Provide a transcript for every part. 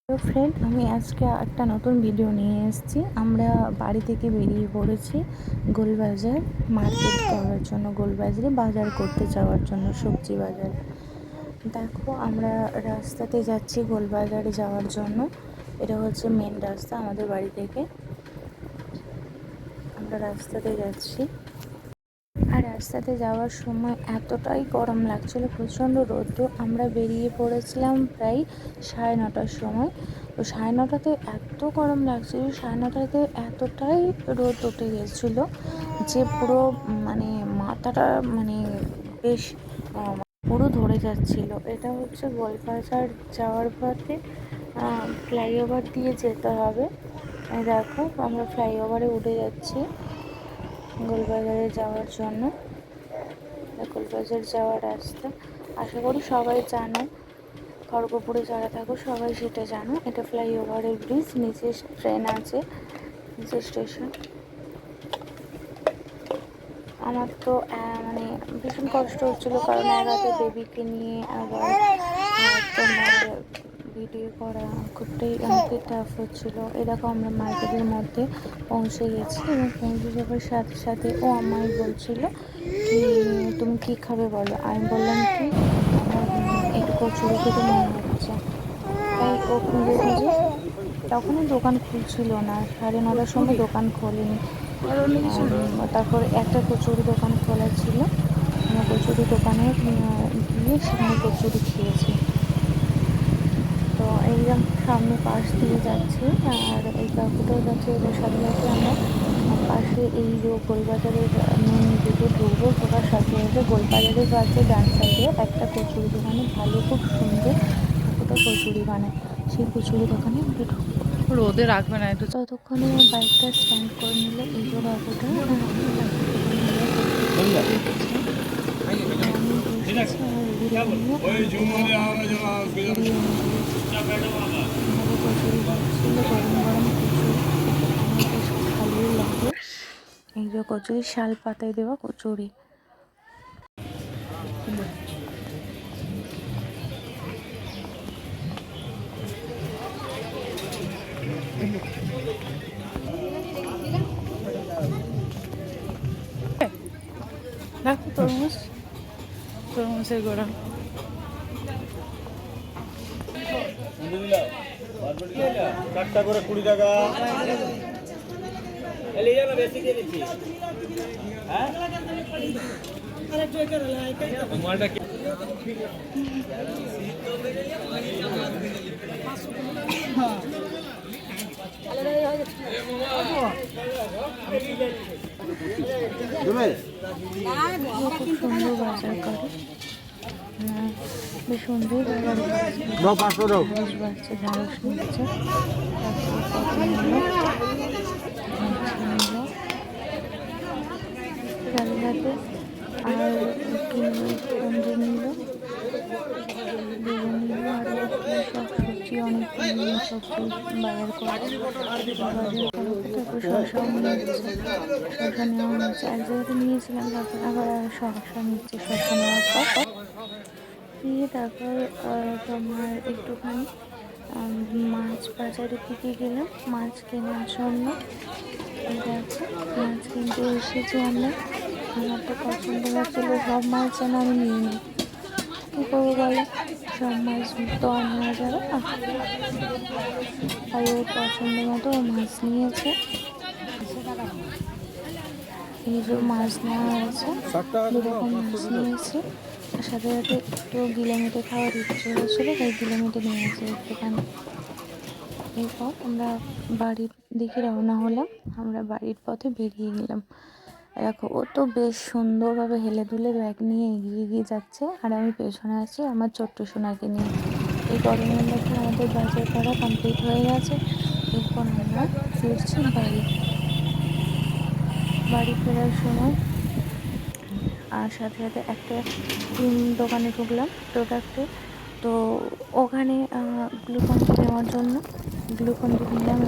তো ফ্রেন্ড, আমি আজকে একটা নতুন ভিডিও নিয়ে এসেছি। আমরা বাড়ি থেকে বেরিয়ে পড়েছি গোলবাজার মার্কেট করার জন্য, গোলবাজারে বাজার করতে যাওয়ার জন্য, সবজি বাজার। দেখো, আমরা রাস্তাতে যাচ্ছি গোলবাজারে যাওয়ার জন্য। এটা হচ্ছে মেন রাস্তা আমাদের বাড়ি থেকে। আমরা রাস্তাতে যাচ্ছি, আর রাস্তাতে যাওয়ার সময় এতটাই গরম লাগছিল, প্রচণ্ড রৌদ্র। আমরা বেরিয়ে পড়েছিলাম প্রায় 9:30টার সময়। তো 9:30টাতে এত গরম লাগছিল, 9:30টাতে এতটাই রোদ উঠে গেছিলো যে পুরো মানে মাথাটা বেশ পুরো ধরে যাচ্ছিল। এটা হচ্ছে গোলবাজার যাওয়ার পথে ফ্লাইওভার দিয়ে যেতে হবে। দেখো, আমরা ফ্লাইওভারে উঠে যাচ্ছি গোলবাজারে যাওয়ার জন্য। গোলবাজার যাওয়ার রাস্তা আশা করি সবাই জানো, খড়গপুরে যারা থাকো সবাই সেটা জানো। এটা ফ্লাইওভারের ব্রিজ, নিচে ট্রেন আছে, নিচে স্টেশন। আমার তো ভীষণ কষ্ট হচ্ছিলো, কারণ এক হাতে বেবিকে নিয়ে আবার তোমার ভিডিও করা খুবটাই আমাকে টাফ হচ্ছিলো। এরকম আমরা মার্কেটের মধ্যে পৌঁছে গেছি, এবং পৌঁছে যাওয়ার সাথে সাথে ও আমায় বলছিলো কি তুমি কী খাবে বলো। আমি বললাম কি আমার একটু কচুরি খেতে মনে হচ্ছে। তাই ও খুঁজে খুঁজে, তখনও দোকান খুলছিল না, 9:30টার সময় দোকান খোলেনি। তারপর একটা কচুরি দোকান খোলা ছিল, কচুরি দোকানে গিয়ে সেখানে কচুরি খেয়েছি। তো এইরকম সামনে পাশ দিয়ে যাচ্ছি, আর এই কাকুটাও যাচ্ছে, এদের সাথে সাথে আমরা পাশে এই যে গোলবাজারের মেন গেটে ঢুকবো, ঢোকার সাথে সাথে গোলবাজারের কাছে ডান সাইডে একটা কচুরি দোকানে ভালো, খুব সুন্দর কাকুটা কচুরি বানায়, সেই কচুরি দোকানে আমরা ঢুকবো। রোদে রাখবে না একটু। ততক্ষণে বাইকটা স্ট্যান্ড করে নিলে এই যে কাকুটা কচুরি বানাচ্ছিল, গরম গরম কচুরি বেশ ভালোই লাগে। এই যে কচুরি, শাল পাতায় দেওয়া কচুরি। দেখো তরমুজ, তরমুজের গোড়া। চারটা করে 20 টাকা। খুব সুন্দর বাজার করে, বেশ সুন্দর বাজার ঢেঁড়স বাড়ছে, ঢেঁড়স নিচ্ছে, তারপর কত নিল, রাজঘাটে আর কুমড়ো নিল, বেগুন নিল, আর সব সবজি, অনেক সবজি বাজার করে তারপর শশাও নিয়েছে। শশা নেওয়া হয়েছে, এক জায়গাতে নিয়েছিলাম, তারপর আবার শশা নিচ্ছে। শশা নেওয়ার পর নিয়ে তারপর তোমার একটুখানি মাছ বাজারের দিকে গেলাম মাছ কেনার জন্য। দেখো, মাছ কিনতে এসেছি আমরা। আমার তো পছন্দ হচ্ছিল সব মাছ যেন আমি নিয়ে নিই, কী করবো বলো, সব মাছ তো আর নেওয়া যাবে না। তাই ওর পছন্দ মতো ও মাছ নিয়েছে। এই যে মাছ নেওয়া হয়েছে, 2 রকম মাছ নিয়েছি। আর সাথে সাথে একটু গিলেমেটে খাওয়ার ইচ্ছে হয়েছিলো, তাই গিলেমেটে নিয়েছি একটুখানি। এরপর আমরা বাড়ির দিকে রওনা হলাম, আমরা বাড়ির পথে বেরিয়ে গেলাম। দেখো, ও তো বেশ সুন্দরভাবে হেলে দুলে ব্যাগ নিয়ে এগিয়ে এগিয়ে যাচ্ছে, আর আমি পেছনে আছি আমার ছোট্ট সোনাকে নিয়ে। এই গরমের মধ্যে আমাদের বাজার করা কমপ্লিট হয়ে গেছে। এরপর আমরা ফিরছি বাড়ি ফেরার সময়, আর সাথে সাথে একটা দোকানে ঢুকলাম প্রোডাক্টের। তো ওখানে গ্লুকন-ডি নেওয়ার জন্য গ্লুকন-ডি নিলাম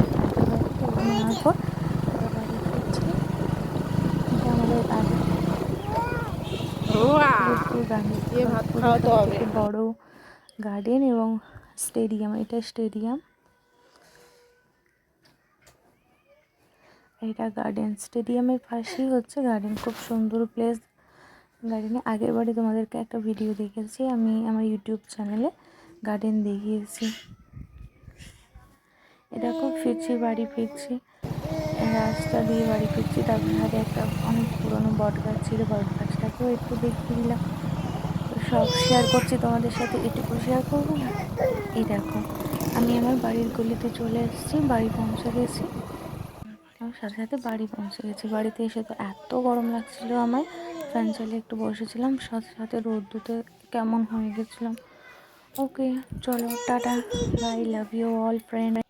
নেওয়ার পর বাড়ি ফিরছি। এটা আমাদের বড় গার্ডেন এবং স্টেডিয়াম, এটা স্টেডিয়াম। এটা গার্ডেন, স্টেডিয়ামের পাশেই হচ্ছে গার্ডেন, খুব সুন্দর প্লেস। গার্ডেনে আগের বারে তোমাদেরকে একটা ভিডিও দেখেছি আমি আমার ইউটিউব চ্যানেলে, গার্ডেন দেখিয়েছি। এরকম ফিরছি, বাড়ি ফিরছি, রাস্তা দিয়ে বাড়ি ফিরছি, তারপর হাতে একটা অনেক পুরনো বট গাছ ছিল, বট গাছটাকেও একটু দেখিয়ে দিলাম। তো সব শেয়ার করছি তোমাদের সাথে, এটুকু শেয়ার করবো না। এই দেখো আমি আমার বাড়ির গলিতে চলে এসেছি, বাড়ি পৌঁছে গেছি। আমার সাথে সাথে বাড়ি পৌঁছে গেছি। বাড়িতে এসে তো এত গরম লাগছিল আমার, ফ্যান চালিয়ে একটু বসেছিলাম, সাথে সাথে রোদ্দুতে কেমন হয়ে গেছিলাম। ওকে চলো tata, bye, love you all friend.